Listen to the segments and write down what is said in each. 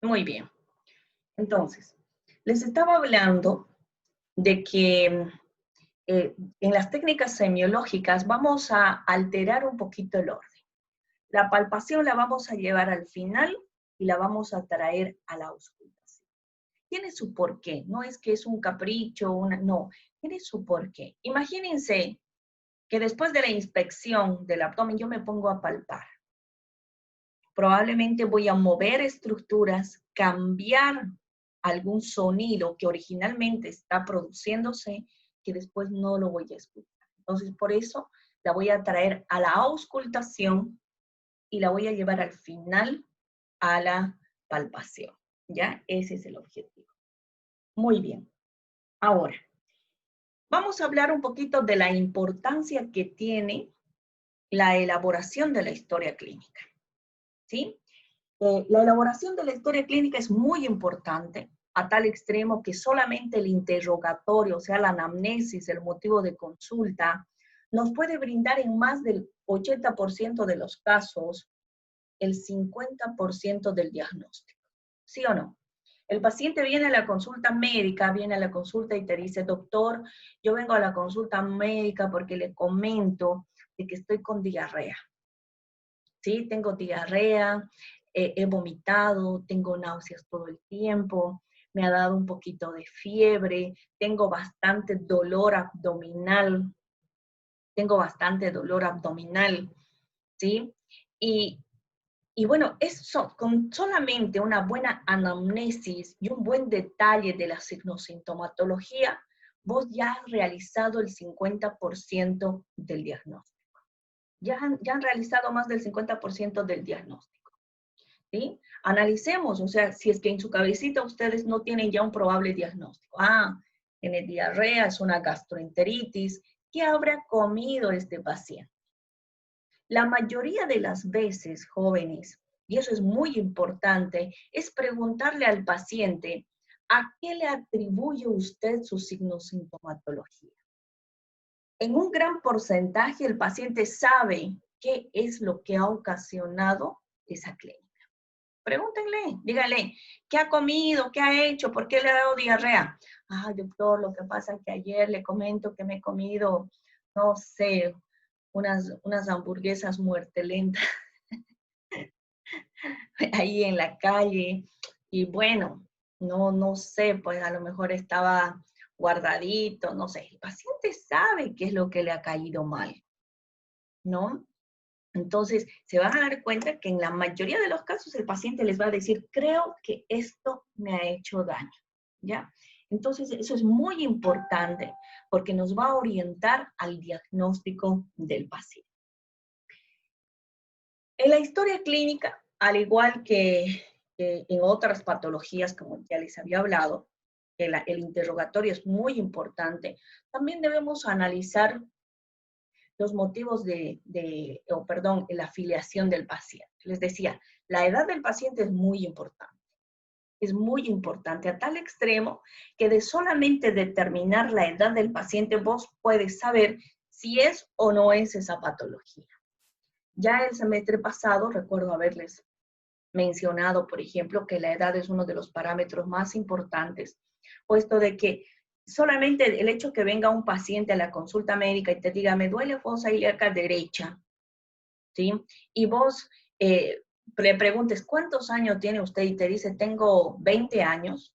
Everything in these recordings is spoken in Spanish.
Muy bien. Entonces, les estaba hablando de que en las técnicas semiológicas vamos a alterar un poquito el orden. La palpación la vamos a llevar al final y la vamos a traer a la auscultación. Tiene su porqué, no es que es un capricho, no, tiene su porqué. Imagínense que después de la inspección del abdomen yo me pongo a palpar. Probablemente voy a mover estructuras, cambiar algún sonido que originalmente está produciéndose, que después no lo voy a escuchar. Entonces, por eso la voy a traer a la auscultación y la voy a llevar al final a la palpación. ¿Ya? Ese es el objetivo. Muy bien. Ahora, vamos a hablar un poquito de la importancia que tiene la elaboración de la historia clínica. ¿Sí? La elaboración de la historia clínica es muy importante, a tal extremo que solamente el interrogatorio, o sea, la anamnesis, el motivo de consulta, nos puede brindar en más del 80% de los casos el 50% del diagnóstico. ¿Sí o no? El paciente viene a la consulta médica, viene a la consulta y te dice, doctor, yo vengo a la consulta médica porque le comento de que estoy con diarrea. ¿Sí? Tengo diarrea, he vomitado, tengo náuseas todo el tiempo, me ha dado un poquito de fiebre, tengo bastante dolor abdominal, ¿sí? Y, y bueno, eso, con solamente una buena anamnesis y un buen detalle de la signosintomatología, vos ya has realizado el 50% del diagnóstico. Ya han realizado más del 50% del diagnóstico. ¿Sí? Analicemos, o sea, si es que en su cabecita ustedes no tienen ya un probable diagnóstico. Tiene diarrea, es una gastroenteritis. ¿Qué habrá comido este paciente? La mayoría de las veces, jóvenes, y eso es muy importante, es preguntarle al paciente, ¿a qué le atribuye usted su signo-sintomatología? En un gran porcentaje el paciente sabe qué es lo que ha ocasionado esa clínica. Pregúntenle, díganle, ¿qué ha comido? ¿Qué ha hecho? ¿Por qué le ha dado diarrea? Doctor, lo que pasa es que ayer le comento que me he comido, no sé, unas hamburguesas muerte lenta ahí en la calle. Y bueno, no sé, pues a lo mejor estaba guardadito, no sé. El paciente sabe qué es lo que le ha caído mal, ¿no? Entonces, se van a dar cuenta que en la mayoría de los casos el paciente les va a decir, creo que esto me ha hecho daño, ¿ya? Entonces, eso es muy importante porque nos va a orientar al diagnóstico del paciente. En la historia clínica, al igual que en otras patologías, como ya les había hablado, el interrogatorio es muy importante. También debemos analizar los motivos la afiliación del paciente. Les decía, la edad del paciente es muy importante a tal extremo que de solamente determinar la edad del paciente vos puedes saber si es o no es esa patología. Ya el semestre pasado recuerdo haberles mencionado, por ejemplo, que la edad es uno de los parámetros más importantes, puesto de que solamente el hecho que venga un paciente a la consulta médica y te diga, me duele fosa ilíaca derecha, ¿sí? Y vos le preguntes, ¿cuántos años tiene usted? Y te dice, tengo 20 años,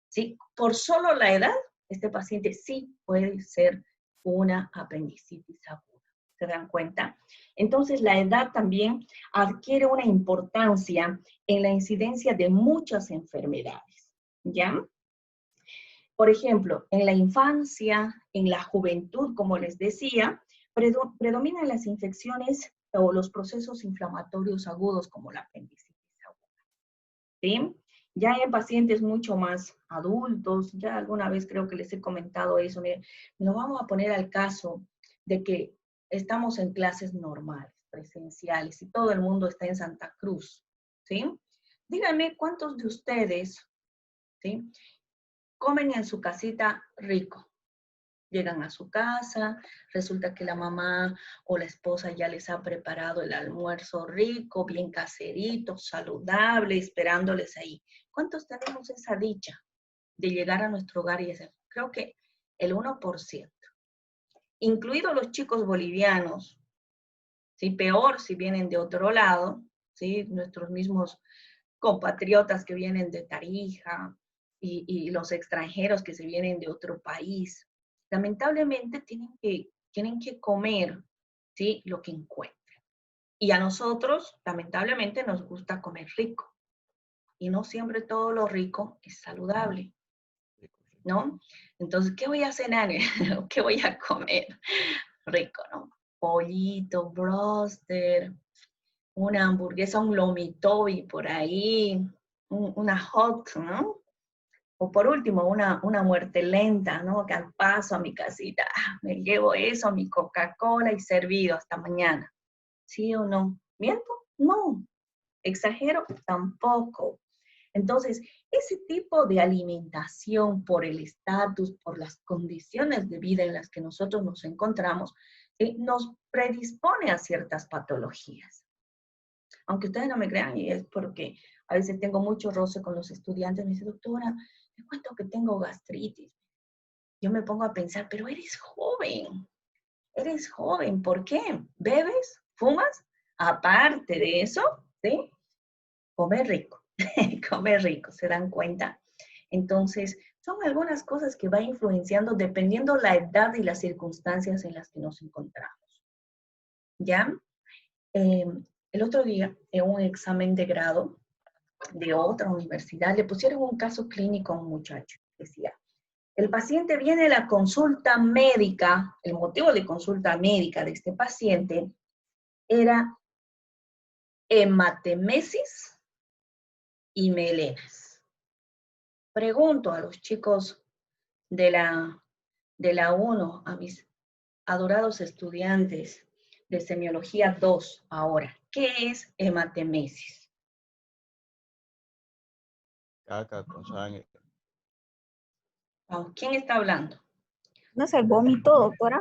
¿sí? Por solo la edad, este paciente sí puede ser una apendicitis aguda. ¿Se dan cuenta? Entonces, la edad también adquiere una importancia en la incidencia de muchas enfermedades, ¿ya? Por ejemplo, en la infancia, en la juventud, como les decía, predominan las infecciones o los procesos inflamatorios agudos como la apendicitis aguda, ¿sí? Ya en pacientes mucho más adultos, ya alguna vez creo que les he comentado eso, miren, nos vamos a poner al caso de que estamos en clases normales, presenciales, y todo el mundo está en Santa Cruz, ¿sí? Díganme cuántos de ustedes, ¿sí?, comen en su casita rico. Llegan a su casa, resulta que la mamá o la esposa ya les ha preparado el almuerzo rico, bien caserito, saludable, esperándoles ahí. ¿Cuántos tenemos esa dicha de llegar a nuestro hogar y decir? Creo que el 1%, incluidos los chicos bolivianos, ¿sí? Peor si vienen de otro lado, ¿sí? Nuestros mismos compatriotas que vienen de Tarija y los extranjeros que se vienen de otro país, lamentablemente tienen que comer, ¿sí? Lo que encuentren. Y a nosotros, lamentablemente, nos gusta comer rico. Y no siempre todo lo rico es saludable, ¿no? Entonces, ¿qué voy a cenar? ¿Qué voy a comer? Rico, ¿no? Pollito, broster, una hamburguesa, un lomitobi por ahí, una hot, ¿no? O por último, una muerte lenta, ¿no? Que al paso a mi casita, me llevo eso, mi Coca-Cola y servido hasta mañana. ¿Sí o no? ¿Miento? No. ¿Exagero? Tampoco. Entonces, ese tipo de alimentación por el estatus, por las condiciones de vida en las que nosotros nos encontramos, nos predispone a ciertas patologías. Aunque ustedes no me crean, y es porque a veces tengo mucho roce con los estudiantes, me dice, doctora, te cuento que tengo gastritis. Yo me pongo a pensar, pero eres joven, ¿por qué? ¿Bebes? ¿Fumas? Aparte de eso, ¿sí? Comer rico, comer rico, ¿se dan cuenta? Entonces, son algunas cosas que va influenciando dependiendo la edad y las circunstancias en las que nos encontramos. ¿Ya? El otro día, en un examen de grado de otra universidad, le pusieron un caso clínico a un muchacho. Decía, el paciente viene a la consulta médica, el motivo de consulta médica de este paciente era hematemesis y melenas. Pregunto a los chicos de la 1, a mis adorados estudiantes de semiología 2 ahora, ¿qué es hematemesis? Caca con sangre. ¿Quién está hablando? No es el vómito, doctora,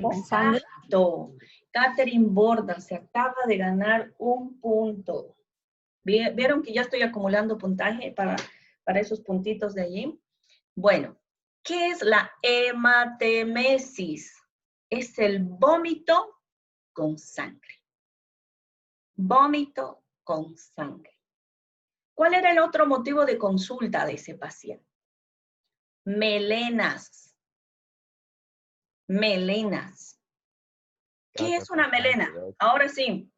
con sangre. Exacto. Catherine Borda se acaba de ganar un punto. ¿Vieron que ya estoy acumulando puntaje para esos puntitos de allí? Bueno, ¿qué es la hematemesis? Es el vómito con sangre. Vómito con sangre. ¿Cuál era el otro motivo de consulta de ese paciente? Melenas. Melenas. ¿Qué Caca es con una melena? sangre, ¿verdad? Ahora sí,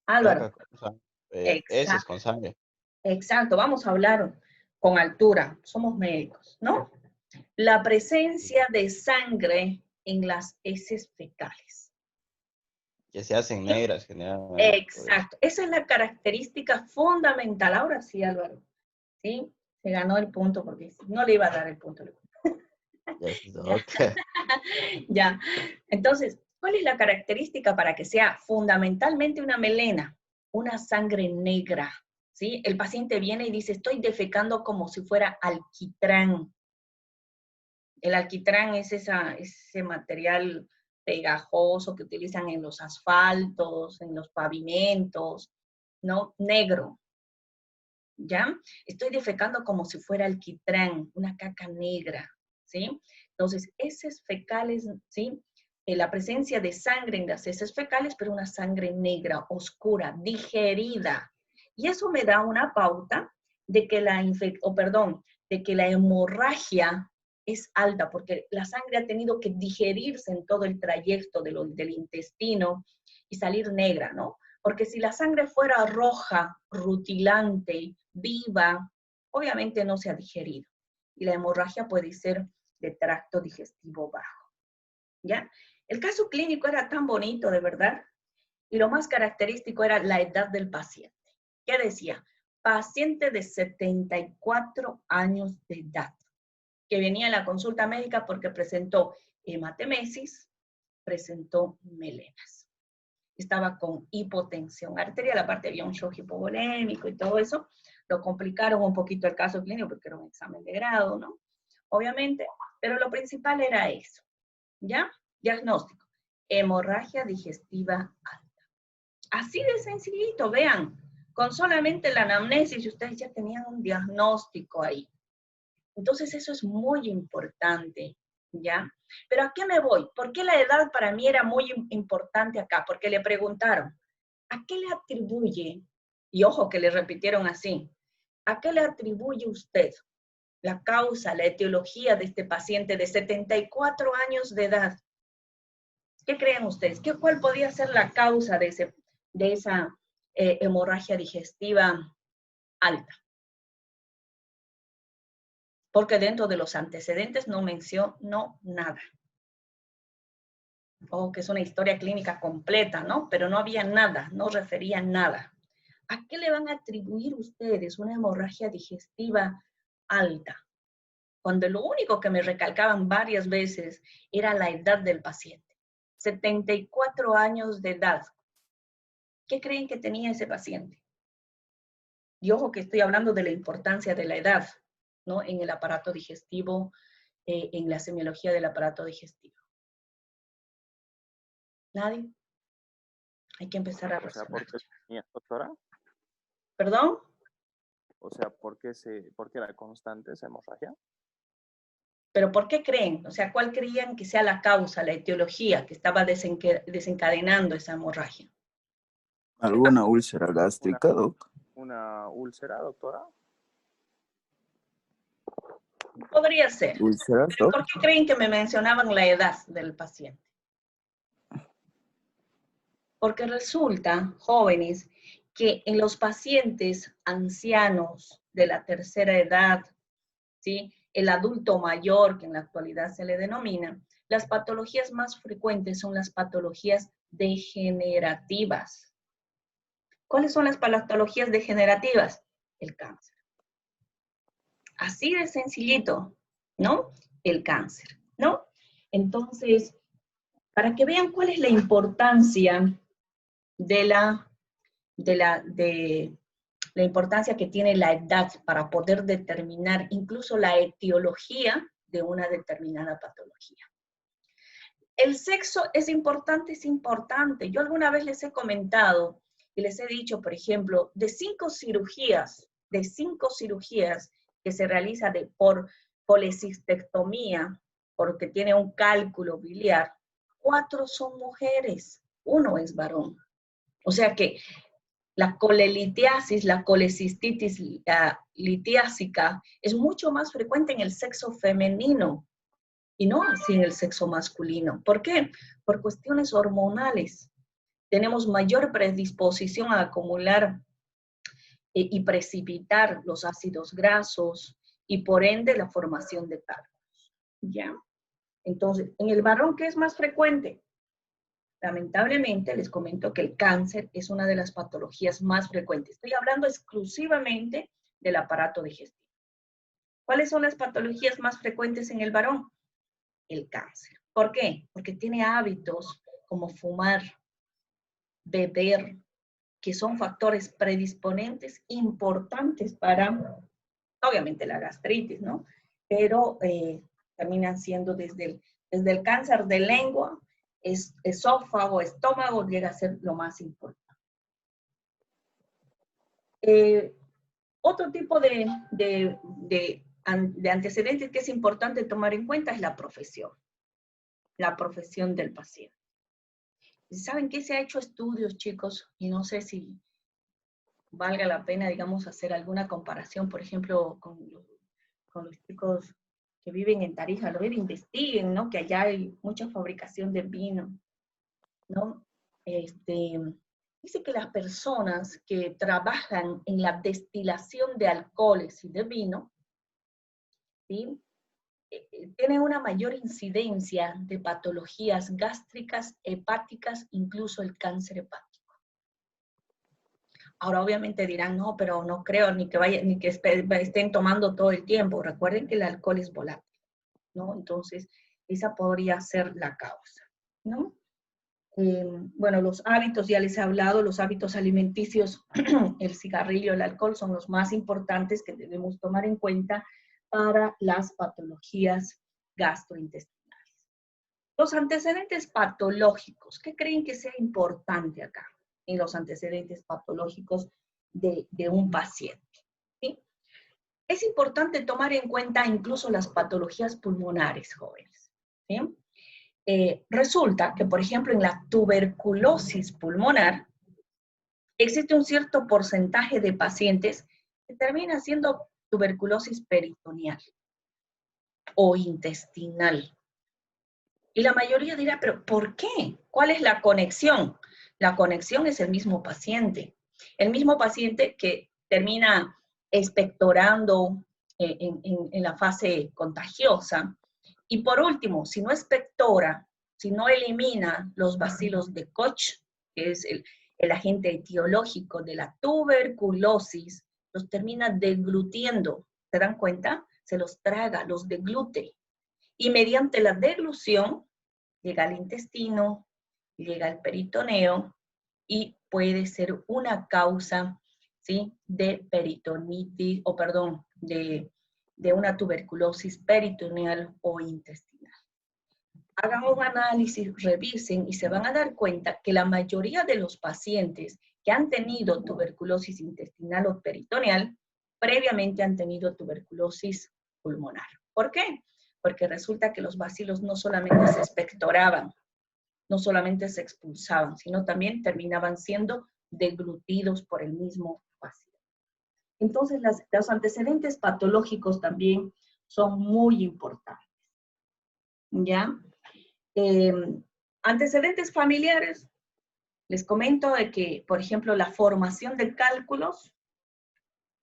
Álvaro. Caca con sangre. Heces Exacto, con sangre. exacto. Vamos a hablar con altura. Somos médicos, ¿no? La presencia de sangre en las heces fecales. Que se hacen negras generalmente por eso. Exacto. Esa es la característica fundamental. Ahora sí, Álvaro. ¿Sí? Se ganó el punto porque no le iba a dar el punto. Ya se Ya. toca. Ya. Entonces, ¿cuál es la característica para que sea fundamentalmente una melena? Una sangre negra, ¿sí? El paciente viene y dice, estoy defecando como si fuera alquitrán. El alquitrán es ese material pegajoso que utilizan en los asfaltos, en los pavimentos, ¿no? Negro, ¿ya? Estoy defecando como si fuera alquitrán, una caca negra, ¿sí? Entonces, heces fecales, ¿sí? La presencia de sangre en las heces fecales, pero una sangre negra, oscura, digerida. Y eso me da una pauta de que de que la hemorragia es alta, porque la sangre ha tenido que digerirse en todo el trayecto del intestino y salir negra, ¿no? Porque si la sangre fuera roja, rutilante, viva, obviamente no se ha digerido. Y la hemorragia puede ser de tracto digestivo bajo. ¿Ya? El caso clínico era tan bonito, de verdad, y lo más característico era la edad del paciente. ¿Qué decía? Paciente de 74 años de edad, que venía a la consulta médica porque presentó hematemesis, presentó melenas. Estaba con hipotensión arterial, aparte había un shock hipovolémico y todo eso, lo complicaron un poquito el caso clínico porque era un examen de grado, ¿no? Obviamente, Pero lo principal era eso, ¿ya? Diagnóstico, hemorragia digestiva alta. Así de sencillito, vean, con solamente la anamnesis ustedes ya tenían un diagnóstico ahí. Entonces eso es muy importante, ¿ya? Pero ¿a qué me voy? ¿Por qué la edad para mí era muy importante acá? Porque le preguntaron, ¿a qué le atribuye? Y ojo que le repitieron así, ¿a qué le atribuye usted la causa, la etiología de este paciente de 74 años de edad? ¿Qué creen ustedes? ¿Cuál podría ser la causa de esa hemorragia digestiva alta? Porque dentro de los antecedentes no mencionó nada. O que es una historia clínica completa, ¿no? Pero no había nada, no refería nada. ¿A qué le van a atribuir ustedes una hemorragia digestiva alta? Cuando lo único que me recalcaban varias veces era la edad del paciente. 74 años de edad. ¿Qué creen que tenía ese paciente? Y ojo que estoy hablando de la importancia de la edad, ¿no? En el aparato digestivo, en la semiología del aparato digestivo. ¿Nadie? Hay que empezar a razonar. O sea, ¿por qué tenía, doctora? ¿Perdón? O sea, ¿por qué era constante esa hemorragia? ¿Pero por qué creen? O sea, ¿cuál creían que sea la causa, la etiología que estaba desencadenando esa hemorragia? ¿Alguna úlcera gástrica, doc? ¿Una úlcera, doctora? Podría ser. ¿Úlceras, ¿Pero doc? por qué creen que me mencionaban la edad del paciente? Porque resulta, jóvenes, que en los pacientes ancianos de la tercera edad, ¿sí? El adulto mayor, que en la actualidad se le denomina, las patologías más frecuentes son las patologías degenerativas. ¿Cuáles son las patologías degenerativas? El cáncer. Así de sencillito, ¿no? El cáncer, ¿no? Entonces, para que vean cuál es la importancia de la importancia que tiene la edad para poder determinar incluso la etiología de una determinada patología. El sexo es importante, es importante. Yo alguna vez les he comentado y les he dicho, por ejemplo, de 5 cirugías que se realiza por policistectomía, porque tiene un cálculo biliar, 4 son mujeres, 1 es varón. O sea que la colelitiasis, la colecistitis litiásica es mucho más frecuente en el sexo femenino y no así en el sexo masculino. ¿Por qué? Por cuestiones hormonales. Tenemos mayor predisposición a acumular y precipitar los ácidos grasos y por ende la formación de cálculos. ¿Ya? Entonces, en el varón, ¿qué es más frecuente? Lamentablemente, les comento que el cáncer es una de las patologías más frecuentes. Estoy hablando exclusivamente del aparato digestivo. ¿Cuáles son las patologías más frecuentes en el varón? El cáncer. ¿Por qué? Porque tiene hábitos como fumar, beber, que son factores predisponentes importantes para, obviamente, la gastritis, ¿no? Pero terminan siendo desde el cáncer de lengua, esófago, estómago, llega a ser lo más importante. Otro tipo de antecedentes que es importante tomar en cuenta es la profesión del paciente. ¿Saben qué? Se ha hecho estudios, chicos, y no sé si valga la pena, digamos, hacer alguna comparación, por ejemplo, con los chicos que viven en Tarija, lo investiguen, ¿no? Que allá hay mucha fabricación de vino, ¿no? Dice que las personas que trabajan en la destilación de alcoholes y de vino, ¿sí? Tienen una mayor incidencia de patologías gástricas, hepáticas, incluso el cáncer hepático. Ahora obviamente dirán, no, pero no creo ni que estén tomando todo el tiempo. Recuerden que el alcohol es volátil, ¿no? Entonces, esa podría ser la causa, ¿no? Bueno, los hábitos, ya les he hablado, los hábitos alimenticios, el cigarrillo, el alcohol son los más importantes que debemos tomar en cuenta para las patologías gastrointestinales. Los antecedentes patológicos, ¿qué creen que sea importante acá en los antecedentes patológicos de un paciente? ¿Sí? Es importante tomar en cuenta incluso las patologías pulmonares, jóvenes. ¿Sí? Resulta que, por ejemplo, en la tuberculosis pulmonar, existe un cierto porcentaje de pacientes que termina siendo tuberculosis peritoneal o intestinal. Y la mayoría dirá, ¿pero por qué? ¿Cuál es la conexión? La conexión es el mismo paciente. El mismo paciente que termina expectorando en la fase contagiosa. Y por último, si no expectora, si no elimina los bacilos de Koch, que es el agente etiológico de la tuberculosis, los termina deglutiendo. ¿Se dan cuenta? Se los traga, los deglute. Y mediante la deglución llega al intestino, llega al peritoneo y puede ser una causa, ¿sí?, de peritonitis, o perdón, de una tuberculosis peritoneal o intestinal. Hagan un análisis, revisen y se van a dar cuenta que la mayoría de los pacientes que han tenido tuberculosis intestinal o peritoneal, previamente han tenido tuberculosis pulmonar. ¿Por qué? Porque resulta que los bacilos no solamente se expectoraban, no solamente se expulsaban, sino también terminaban siendo deglutidos por el mismo bacilo. Entonces, los antecedentes patológicos también son muy importantes. ¿Ya? Antecedentes familiares, les comento de que, por ejemplo, la formación de cálculos,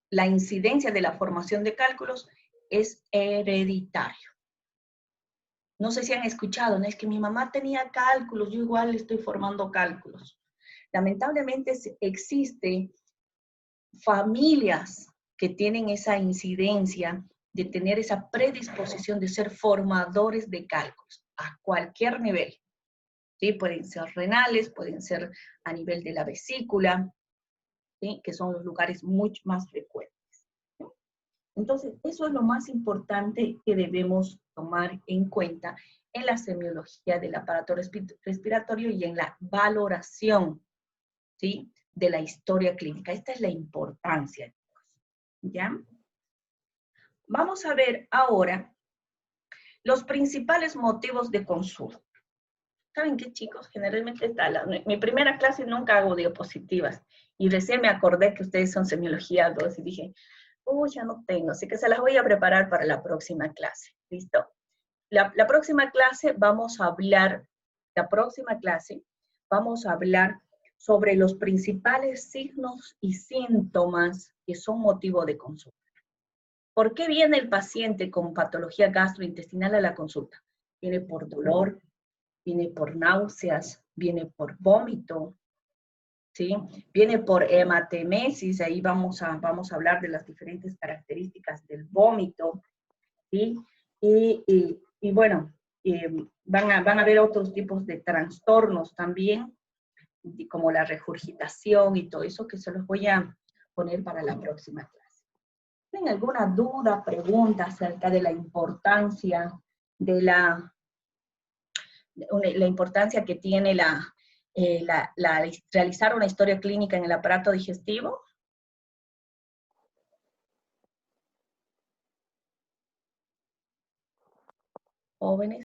la incidencia de la formación de cálculos es hereditario. No sé si han escuchado, ¿no? Es que mi mamá tenía cálculos, yo igual estoy formando cálculos. Lamentablemente existen familias que tienen esa incidencia de tener esa predisposición de ser formadores de cálculos a cualquier nivel. ¿Sí? Pueden ser renales, pueden ser a nivel de la vesícula, ¿sí?, que son los lugares mucho más frecuentes. ¿Sí? Entonces, eso es lo más importante que debemos tomar en cuenta en la semiología del aparato respiratorio y en la valoración, ¿sí?, de la historia clínica. Esta es la importancia. ¿Ya? Vamos a ver ahora los principales motivos de consulta. ¿Saben qué, chicos? Generalmente mi primera clase nunca hago diapositivas. Y recién me acordé que ustedes son semiología 2 y dije, uy, ya no tengo, así que se las voy a preparar para la próxima clase. ¿Listo? La próxima clase vamos a hablar sobre los principales signos y síntomas que son motivo de consulta. ¿Por qué viene el paciente con patología gastrointestinal a la consulta? Viene por dolor, viene por náuseas, viene por vómito, ¿sí? Viene por hematemesis, ahí vamos a hablar de las diferentes características del vómito, ¿sí? Y bueno, van a haber otros tipos de trastornos también, como la regurgitación y todo eso, que se los voy a poner para la próxima clase. ¿Tienen alguna duda, pregunta acerca de la importancia de la importancia que tiene realizar una historia clínica en el aparato digestivo? Jóvenes.